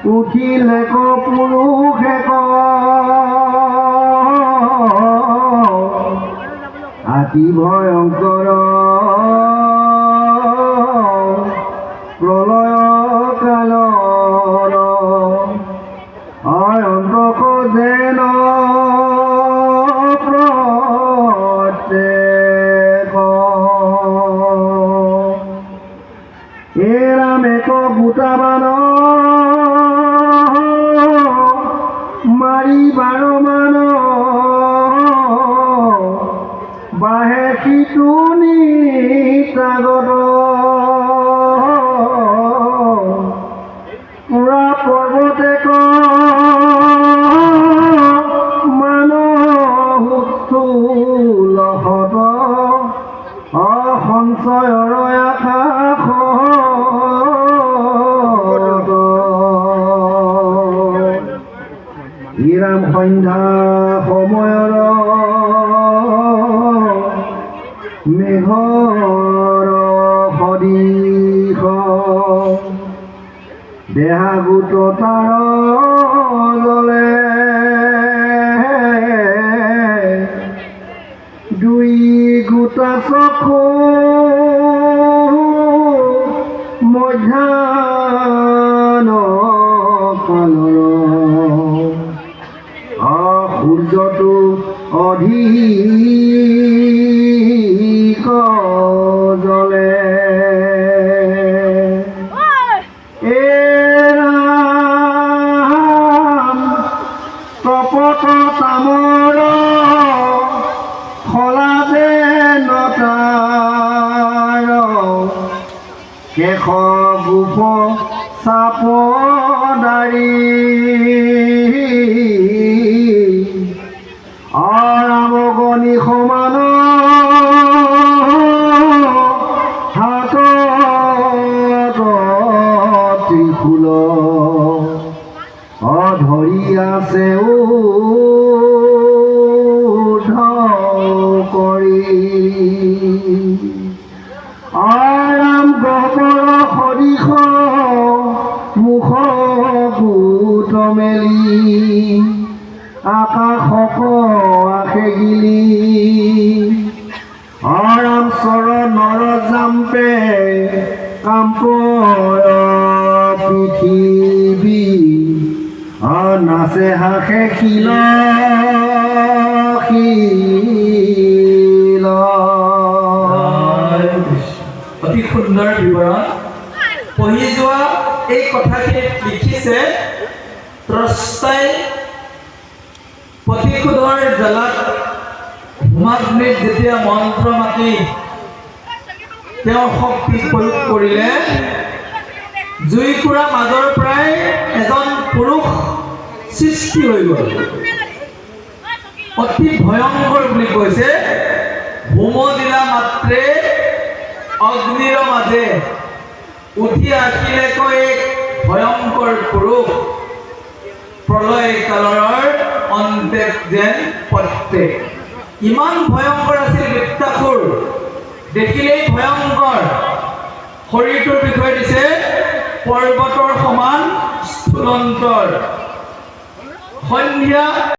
উঠিলে ক পুৰুষে ক আতি ভয়ংকৰ প্ৰলয় কালৰ অন্তক যেন প্ৰত্যেক এৰামে ক গোটাবান মাৰি 12 মান বাহে সিটুনি তাগত পুৰা পৰ্বতে ক মানহুলহত অসঞ্চয়ৰ আকাশ ইৰাম সন্ধ্যা সময়ৰ মেঘৰ সদৃশ দেহা গোট তাৰ জলে দুই গোটা চকু মধ্যাহ্ন কালৰ সূৰ্যটো অধিক জ্বলে এৰাম কপট তামৰ খলা যে নতাৰ কেশ গোপ চাপ দাৰি আৰামগনি সমান হাতত ত্ৰিশূল ধৰি আছে ঊৰ্ধ কৰি আৰাম গহ্বৰ সদৃশ মুখ গোট মেলি আকাশক আশে গিলি আৰাম চৰণৰ জাম্পে কাম্পৰ পৃথিৱী নাচে হাসে শিল শিল অতি সুন্দৰ বিৱৰণ পঢ়ি যোৱা এই কথাখিনিত লিখিছে ত্ৰস্তাই প্ৰতিশোধৰ জ্বালাত হোমাগ্নিত যেতিয়া মন্ত্ৰ মাতি তেওঁৰ শক্তি প্ৰয়োগ কৰিলে জুইকুৰা মাজৰ পৰাই এজন পুৰুষ সৃষ্টি হৈ গ'ল অতি ভয়ংকৰ বুলি কৈছে হোম দিলা মাত্ৰে অগ্নিৰ মাজে উঠি আহিলেকৈ এক ভয়ংকৰ পুৰুষ প্ৰলয় কালৰ অন্তেক যেন প্ৰত্যেক ইমান ভয়ংকৰ আছিল বৃত্তাসুৰ দেখিলেই ভয়ংকৰ শৰীৰটোৰ বিষয়ে দিছে পৰ্বতৰ সমান স্থূলন্তৰ সন্ধ্যা